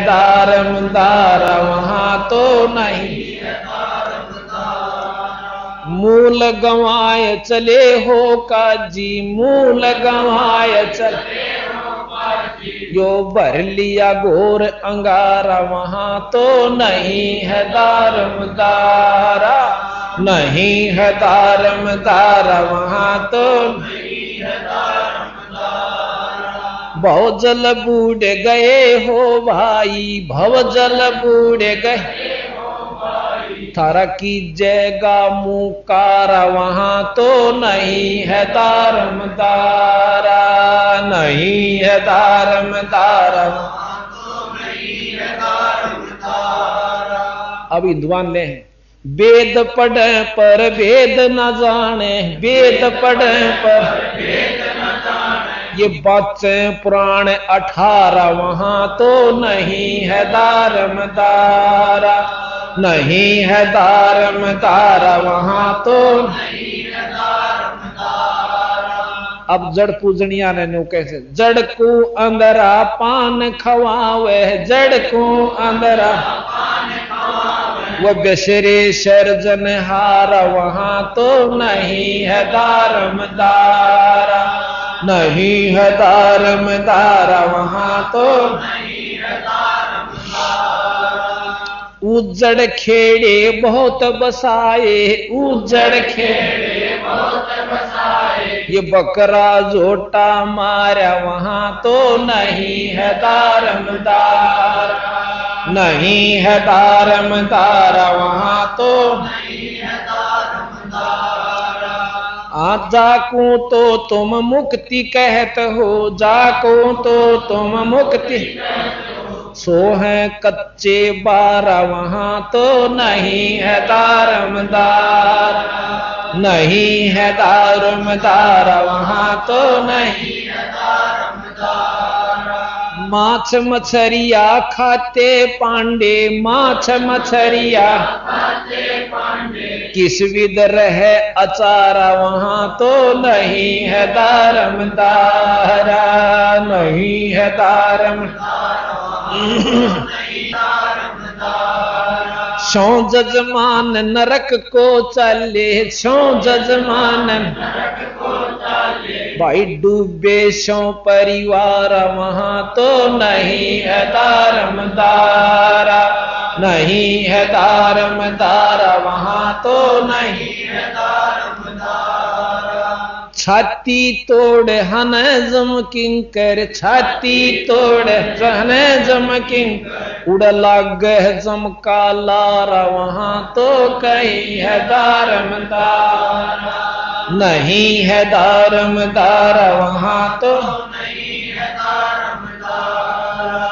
दारमदारा वहां तो नहीं। मूल गंवाए चले हो काजी, मूल गंवाए चले यो भर लिया घोर अंगारा वहां तो नहीं है दारमदारा, नहीं है दारमदारा वहां तो नहीं है दारमदारा। भव जल बूढ़ गए हो भाई, भव जल बूढ़ गए थारा की जयगा मुकारा वहां तो नहीं है दारमदारा, नहीं है दारमदारा वहां तो नहीं है दारमदारा। अब विद्वान ले वेद पढ़े पर वेद न जाने, वेद पढ़े पर वेद न जाने ये बातें पुराण 18 वहां तो नहीं है दारमदारा, नहीं है दारमदारा वहां तो नहीं है दारमदारा। अब जड़ पूजनिया ने नो कैसे जड़ को अंदरा पान खवावे, जड़ को अंदरा पान खवावे वो बेशरे शर्जन हारा वहां तो नहीं है दारमदारा, नहीं है दारमदारा वहां तो नहीं है दारमदारा। उजड़ खेड़े बहुत बसाए, उजड़ खेड़े बहुत बसाए ये बकरा जोटा मारा वहां तो नहीं है दारमदारा, नहीं है दारमदारा वहां तो नहीं है दारमदारा। आज जाको तो तुम मुक्ति कहत हो, जाको तो तुम मुक्ति सो है कच्चे 12 वहां तो नहीं है दारमदारा, नहीं है दारमदारा वहां तो नहीं है दारमदारा। माछ मछरिया खाते पांडे, माछ मछरिया खाते पांडे किस विध रहे अचारा वहां तो नहीं है दारमदारा, नहीं है दारमदारा। सो जजमान नरक को चले, सो जजमान नरक को चले भाई डूबे सो परिवार वहां तो नहीं है दारमदारा, नहीं है दारमदारा वहां तो नहीं है दारमदारा। छाती तोड़ हन जमकिंकर, छाती तोड़ हन जमकिंकर उड़ लाग जमका लारा वहां तो कहीं है दारमदारा, नहीं है दारमदारा वहां तो नहीं है दारमदारा।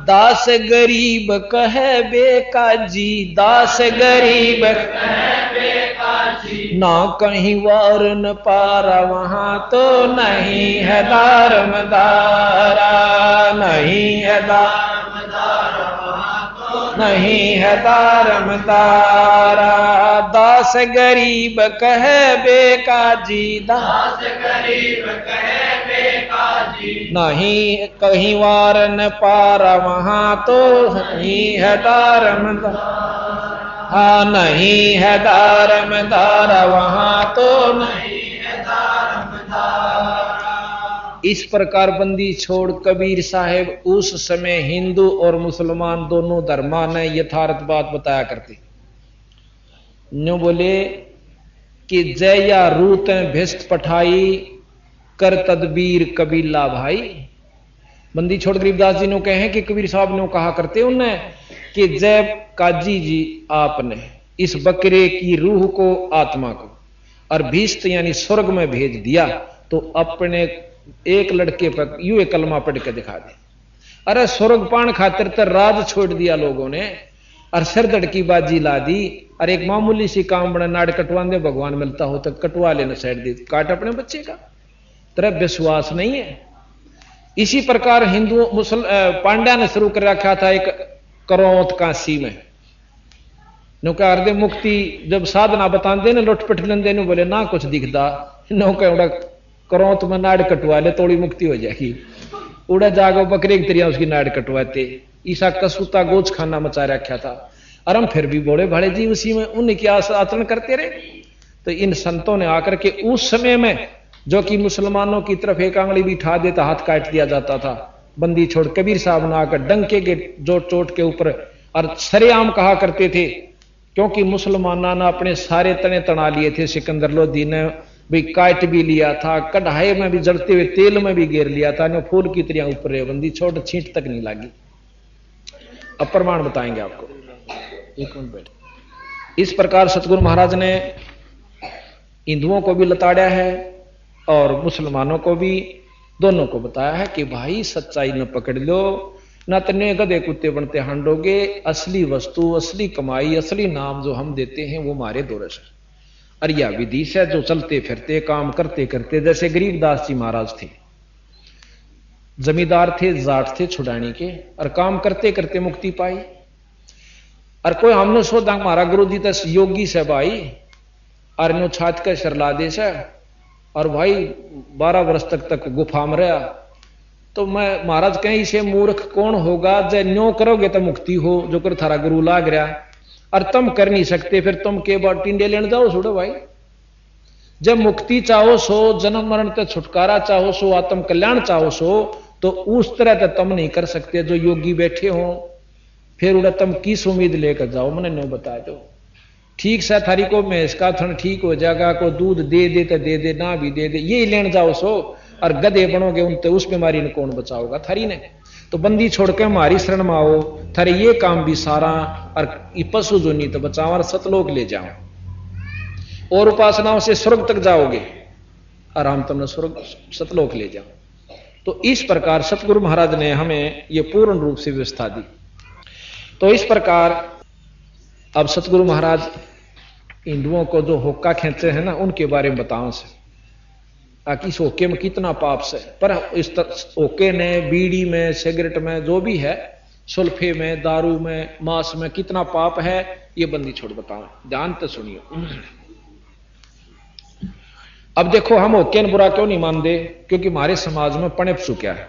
दास गरीब कहे बेकाजी, दास गरीब कहे बेकाजी ना कहीं वार न पारा वहां तो नहीं है दारमदारा, नहीं है दारमदारा वहां तो नहीं है दारमदारा। दास गरीब कहे बेकाजी, दास गरीब कहे बेकाजी नहीं कहीं वार न पारा वहां तो नहीं है दारमदारा, हाँ नहीं है दारमदारा वहां तो नहीं है दारमदारा। इस प्रकार बंदी छोड़ कबीर साहेब उस समय हिंदू और मुसलमान दोनों धर्मा ने यथार्थ बात बताया करते। न्यू बोले कि जय या रूत भिस्त पठाई कर तदबीर कबीला भाई। बंदी छोड़ गरीबदास जी ने कहे कि कबीर साहब ने कहा करते उन्हें कि जय काजी जी आपने इस बकरे की रूह को आत्मा को और भीस्त यानी स्वर्ग में भेज दिया तो अपने एक लड़के पर यूं एक कलमा पढ़ के दिखा दे। अरे स्वर्ग पान खातिर तो राज छोड़ दिया लोगों ने और सरदड़ की बाजी ला दी। और एक मामूली सी काम बना नाड़ कटवा दे भगवान मिलता हो तो कटवा लेना साइड दे काट अपने बच्चे का, तेरा विश्वास नहीं है। इसी प्रकार हिंदू पांड्या ने शुरू कर रखा था एक करौत काशी में नौका अर्दे मुक्ति जब साधना बताते न लुटपट लेंदे नु बोले ना कुछ दिखता नौका उड़ा करौत में नाड़ कटवा ले थोड़ी मुक्ति हो जाएगी। उड़ा जागो बकरे की तरिया उसकी नाड़ कटवाते ईसा कसूता गोच खाना मचा रखा था, और हम फिर भी बोले भाड़े जी उसी में उन्हें क्या आचरण करते रहे। तो इन संतों ने आकर के उस समय में जो कि मुसलमानों की तरफ एक आंगली भी उठा देता हाथ काट दिया जाता था, बंदी छोड़ कबीर साहब ने आकर डंके के जोट चोट के ऊपर और सरेआम कहा करते थे, क्योंकि मुसलमानों ने अपने सारे तने तना लिए थे। सिकंदर लोधी ने भी काट भी लिया था, कढ़ाई में भी जलते हुए तेल में भी घेर लिया था, फूल की तरह ऊपर रहे, बंदी छोड़ छींट तक नहीं लगी। अब प्रमाण बताएंगे आपको, एक मिनट बैठ। इस प्रकार सतगुरु महाराज ने हिंदुओं को भी लताड़ा है और मुसलमानों को भी, दोनों को बताया है कि भाई सच्चाई न पकड़ लो, ना तने गधे कुत्ते बनते हांडोगे। असली वस्तु, असली कमाई, असली नाम जो हम देते हैं वो मारे दोरस है। और यह विधि से जो चलते फिरते काम करते करते, जैसे गरीबदास जी महाराज थे, जमींदार थे, जाट थे छुड़ाने के, और काम करते करते मुक्ति पाई। और कोई हमने सोचा हमारा गुरु जी तो योगी से भाई, और नो छात के शरला दे से, और भाई 12 वर्ष तक गुफा में रहा। तो मैं महाराज कहीं से मूर्ख कौन होगा, जब न्यो करोगे तो मुक्ति हो, जो कर थारा गुरु लाग रहा, और तुम कर नहीं सकते, फिर तुम के बाद टिंडे लेने जाओ छोड़ो भाई। जब मुक्ति चाहो सो, जन्म मरण से छुटकारा चाहो सो, आत्म कल्याण चाहो सो, तो उस तरह तो तुम नहीं कर सकते जो योगी बैठे हो। फिर उड़ा तुम किस उम्मीद लेकर जाओ, मैंने न्यो बता दो। ठीक से थारी को मैं इसका थन ठीक हो जाएगा, को दूध दे दे तो दे दे, ना भी दे दे, ये लेने जाओ सो, और गधे बनोगे उनते, उस बीमारी ने कौन बचाओगा थारी ने। तो बंदी छोड़ के हमारी शरण में आओ, थारे ये काम भी सारा, और पशु जो नहीं तो बचाओ और सतलोक ले जाओ, और उपासनाओं से स्वर्ग तक जाओगे, आराम तुमने स्वर्ग सतलोक ले जाओ। तो इस प्रकार सतगुरु महाराज ने हमें ये पूर्ण रूप से व्यवस्था दी। तो इस प्रकार अब सतगुरु महाराज हिंदुओं को जो होक्का खेचे हैं ना, उनके बारे में बताओ से, इस होके में कितना पाप से, पर इस होके ने बीड़ी में, सिगरेट में, जो भी है, सुल्फे में, दारू में, मांस में कितना पाप है, ये बंदी छोड़ बताओ, ध्यान तो सुनिए। अब देखो हम होके ने बुरा क्यों नहीं मानते, क्योंकि हमारे समाज में पनप चुका है,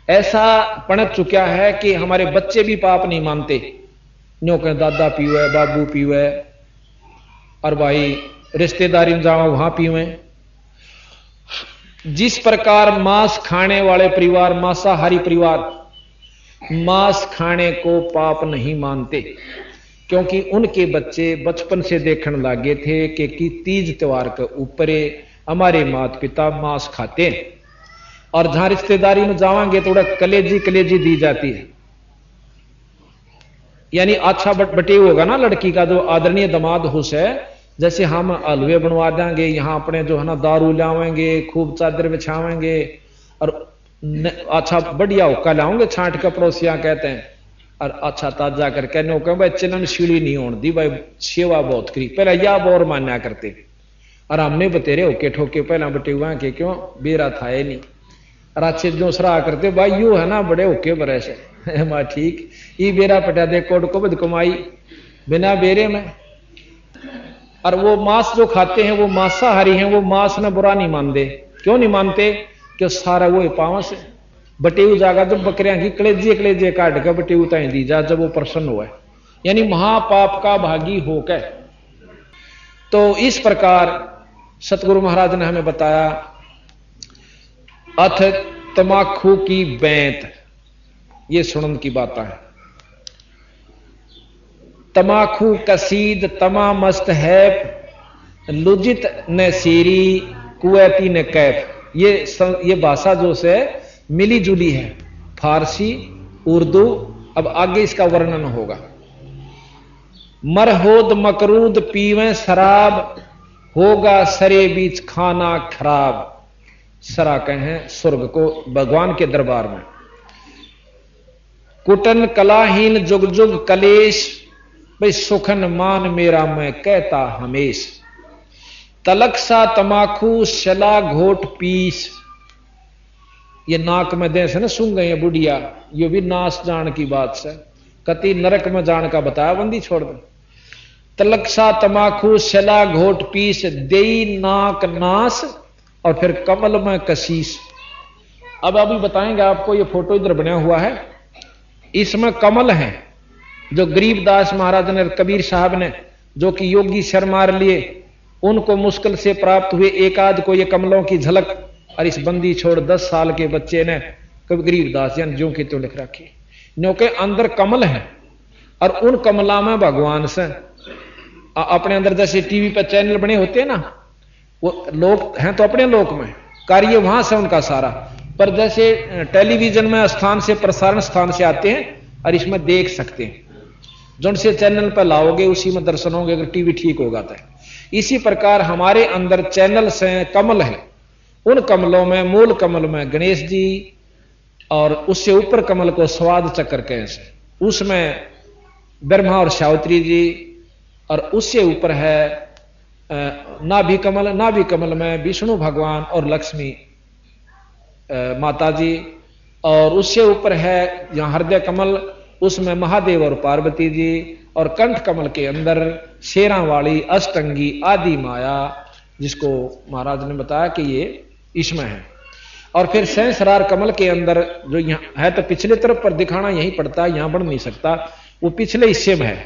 ऐसा पनप चुका है कि हमारे बच्चे भी पाप नहीं मानते। न्यो कहें दादा पीवे, बाबू पीवे, और भाई रिश्तेदारी में जाओ वहां पीवे। जिस प्रकार मांस खाने वाले परिवार, मांसाहारी परिवार, मांस खाने को पाप नहीं मानते, क्योंकि उनके बच्चे बचपन से देखने लगे थे कि तीज त्योहार के ऊपर हमारे माता पिता मांस खाते हैं, और जहां रिश्तेदारी में जावांगे तो कलेजी कलेजी दी जाती है, यानी अच्छा बटे होगा ना लड़की का, जो आदरणीय दामाद हुस है, जैसे हम हलवे बनवा देंगे, यहाँ अपने जो है ना दारू लावेंगे, खूब चादर बिछावेंगे, और अच्छा बढ़िया हुक्का लाओगे छांट के, पड़ोसिया कहते हैं, और अच्छा ताजा करके नो कह भाई चिलन सीढ़ी नहीं होने दी, भाई सेवा बहुत करी, पहले या बोर मान्या करते, और हमने बतेरे होके ठोके पहला बटे हुआ के क्यों बेरा था ये नहीं, और अच्छे जो सराह करते भाई यू है ना बड़े होके बरे से मां ठीक, ये बेरा पटा दे कोट को बद कमाई बिना बेरे में। और वो मांस जो खाते हैं वो मांसाहारी हैं, वो मांस ने बुरा नहीं मानते। क्यों नहीं मानते? कि सारा वो पांव से बटेऊ जागा, जब बकरियां की कलेजे कलेजे काट के बटेऊ ताई दी जा, जब वो प्रसन्न हुआ, यानी महापाप का भागी होकर। तो इस प्रकार सतगुरु महाराज ने हमें बताया, अथ तमाखू की बैंत, ये सुनन की बात है। तमाखू कसीद तमा मस्त है, लुजित न सीरी कुएती न कैफ। ये भाषा जो से मिली जुली है, फारसी उर्दू। अब आगे इसका वर्णन होगा। मरहोद मकरूद पीवें शराब, होगा सरे बीच खाना खराब। सरा कहें स्वर्ग को, भगवान के दरबार में। कुटन कलाहीन जुग जुग कलेश, भाई सुखन मान मेरा मैं कहता हमेश। तलक सा तमाखू शला घोट पीस, ये नाक में दे से ना सुन गए बुढ़िया, ये भी नाश जान की बात से, कति नरक में जान का बताया, बंदी छोड़ दे। तलक सा तमाखू शला घोट पीस, देई नाक नाश और फिर कमल में कशीस। अब अभी बताएंगे आपको, ये फोटो इधर बना हुआ है, इसमें कमल है जो गरीबदास महाराज ने, कबीर साहब ने, जो कि योगी शर मार लिए, उनको मुश्किल से प्राप्त हुए एक आध को ये कमलों की झलक। और इस बंदी छोड़ 10 साल के बच्चे ने कभी गरीबदास यानी जो के तो लिख रखे, नो के अंदर कमल है और उन कमला में भगवान से अपने अंदर, जैसे टीवी पर चैनल बने होते हैं ना, वो लोग हैं तो अपने लोक में, कार्य वहां से उनका सारा, पर जैसे टेलीविजन में स्थान से, प्रसारण स्थान से आते हैं और इसमें देख सकते हैं, जो से चैनल पर लाओगे उसी में दर्शन होंगे, अगर टीवी ठीक होगा तो। इसी प्रकार हमारे अंदर चैनल से कमल है, उन कमलों में, मूल कमल में गणेश जी, और उससे ऊपर कमल को स्वाद चक्र कहें, उसमें ब्रह्मा और सावित्री जी, और उससे ऊपर है नाभि कमल, नाभि कमल में विष्णु भगवान और लक्ष्मी माता जी, और उससे ऊपर है यहां हृदय कमल, उसमें महादेव और पार्वती जी, और कंठ कमल के अंदर शेरा वाली अष्टंगी आदि माया, जिसको महाराज ने बताया कि ये इसमें है। और फिर सहस्रार कमल के अंदर जो यहां है, तो पिछले तरफ पर दिखाना यहीं पड़ता है, यहां बढ़ नहीं सकता, वो पिछले हिस्से में है,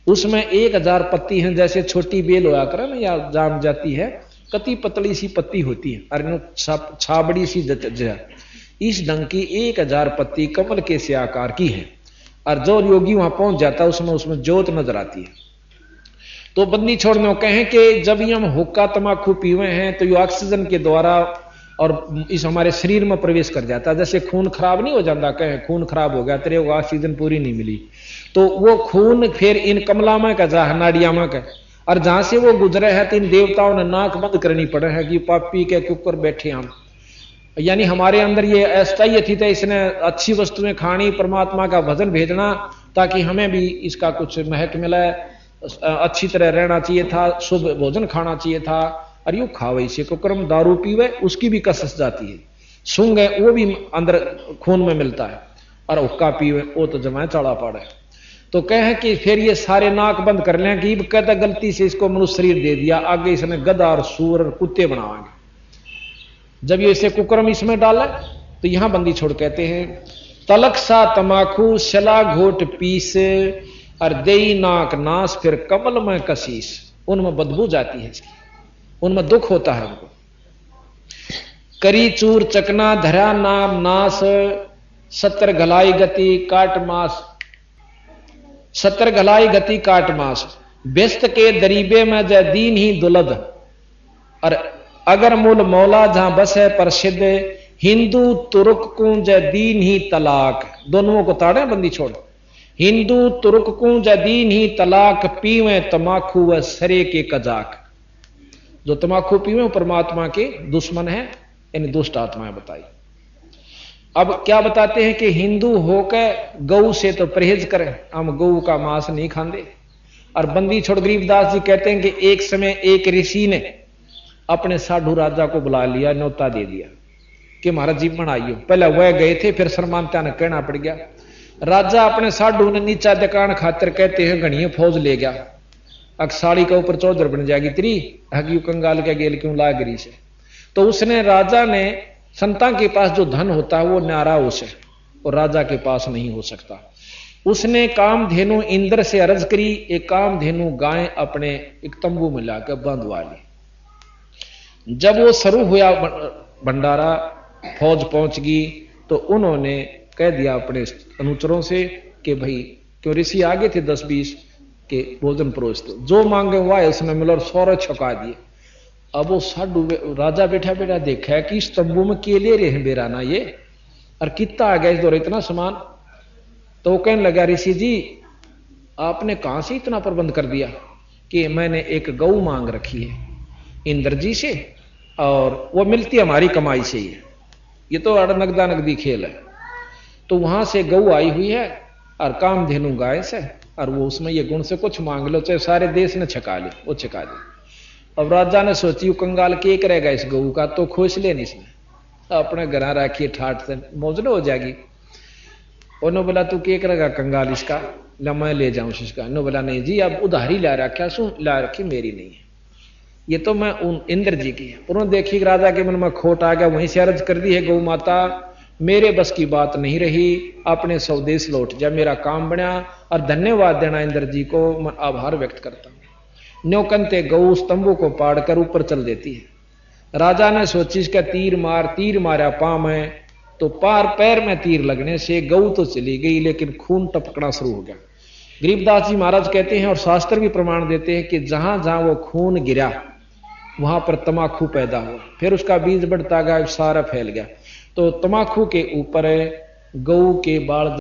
उसमें 1000 पत्ती हैं, जैसे छोटी बेल होया करे ना या जाम जाती है, कति पतली सी पत्ती होती है, अरे छाबड़ी सी इस ढंग की 1000 पत्ती कमल के से आकार की है, और जो योगी वहां पहुंच जाता है उसमें ज्योत नजर आती है। तो बंदी छोड़ने को कहें कि जब ये हम हुक्का तमाकू पीवे हैं तो ये ऑक्सीजन के द्वारा और इस हमारे शरीर में प्रवेश कर जाता है, जैसे खून खराब नहीं हो जाता, कहें खून खराब हो गया, तेरे को ऑक्सीजन पूरी नहीं मिली, तो वो खून फिर इन कमला में का जा नाड़िया में का, और जहां से वो गुजरे है तो इन देवताओं ने नाक बंद करनी पड़े है कि पापी के ऊपर बैठे हम, यानी हमारे अंदर ये अस्थायी थी, तो इसने अच्छी वस्तुएं खानी, परमात्मा का भजन भेजना, ताकि हमें भी इसका कुछ महक मिले, अच्छी तरह रहना चाहिए था, शुभ भोजन खाना चाहिए था, और यू खावे इसे को क्रम दारू पीवे उसकी भी कसस जाती है, सूंघ है वो भी अंदर खून में मिलता है, और हुक्का पीवे वो तो जमाए चढ़ा पड़ा है। तो कहे कि फिर ये सारे नाक बंद कर लें कि कहता गलती से इसको मनुष्य शरीर दे दिया, आगे इसने गधा और सूअर और कुत्ते बनावाएंगे। जब ये इसे कुकर्म इसमें डाला तो यहां बंदी छोड़ कहते हैं, तलक सा तमाकू शला घोट पीस, और देई नाक नास फिर कमल में कशीस, उनमें बदबू जाती है इसकी, उनमें दुख होता है उनको। करी चूर चकना धरा नाम नास, 70 घलाई गति काट मास, 70 घलाई गति काट मास, व्यस्त के दरीबे में जय दीन ही दुलद, और अगर मूल मौला जहां बस है प्रसिद्ध, हिंदू तुर्क को जय दीन ही तलाक, दोनों को ताड़े बंदी छोड़, हिंदू तुर्क को जय दीन ही तलाक, पीवे तमाकू व सरे के कजाक, जो तमाकू पीवे परमात्मा के दुश्मन है, यानी दुष्ट आत्माएं बताई। अब क्या बताते हैं कि हिंदू होकर गऊ से तो परहेज करें, हम गऊ का मांस नहीं खाते। और बंदी छोड़ गरीबदास जी कहते हैं कि एक समय एक ऋषि ने अपने साधु राजा को बुला लिया, न्योता दे दिया कि महाराज जी बनाइयो। पहले वह गए थे, फिर शर्मानता ने कहना पड़ गया। राजा अपने साधु ने नीचा दिखाने खातिर कहते हैं घड़िया फौज ले गया, अकसाड़ी के ऊपर चौधर बन जाएगी तेरी, हगी कंगाल के गेल क्यों ला गिरी से। तो उसने, राजा ने, संता के पास जो धन होता है वो न्यारा उसे, और राजा के पास नहीं हो सकता। उसने कामधेनु इंद्र से अर्ज करी, एक कामधेनु गाय अपने एक तंबू में लाकर बांधवा ली। जब वो शुरू हुआ भंडारा, फौज पहुंच गई, तो उन्होंने कह दिया अपने अनुचरों से कि भाई, क्यों ऋषि आगे थे 10-20 के भोजन परोस दो, जो मांगे हुआ है उसने मिला, और सौरे छका दिए। अब वो साधु राजा बैठा बैठा देखा है कि इस तंबू में के ले रहे हैं बेराना ये, और कितना आ गया इस दौर इतना सामान। तो वो कहने लगा, ऋषि जी आपने कहां से इतना प्रबंध कर दिया? कि मैंने एक गऊ मांग रखी है इंद्र जी से, और वो मिलती हमारी कमाई से ही है, ये तो नगदा नगदी खेल है। तो वहां से गऊ आई हुई है और कामधेनु गाय से, और वो उसमें ये गुण से कुछ मांग लो, चाहे सारे देश ने छका ले, वो छका दे। अब राजा ने सोची कंगाल के करेगा इस गऊ का, तो खोज ले नहीं इसने, अपने घर रखिए ठाट से मौजूद हो जाएगी। उन्होंने बोला तू के करेगा कंगाल इसका, ला मैं ले जाऊं इसका। उन्होंने बोला नहीं जी, अब उधारी ला रखा, सु ला रखी मेरी नहीं है, ये तो मैं उन इंद्र जी की है। उन्होंने देखी राजा के मन में खोट आ गया, वहीं से अर्ज कर दी है, गौ माता मेरे बस की बात नहीं रही, अपने स्वदेश लौट जा, मेरा काम बना। और धन्यवाद देना इंद्र जी को, मैं आभार व्यक्त करता हूं। न्योकंते गऊ स्तंभों को पाड़कर ऊपर चल देती है। राजा ने सोची इसका तीर मारा पांव में, तो पार पैर में तीर लगने से गऊ तो चली गई, लेकिन खून टपकना शुरू हो गया। गरीबदास जी महाराज कहते हैं और शास्त्र भी प्रमाण देते हैं कि जहां जहां वो खून गिरा वहां पर तमाकू पैदा हुआ, फिर उसका बीज बढ़ता गया, सारा फैल गया। तो तमाकू के ऊपर गऊ के बाल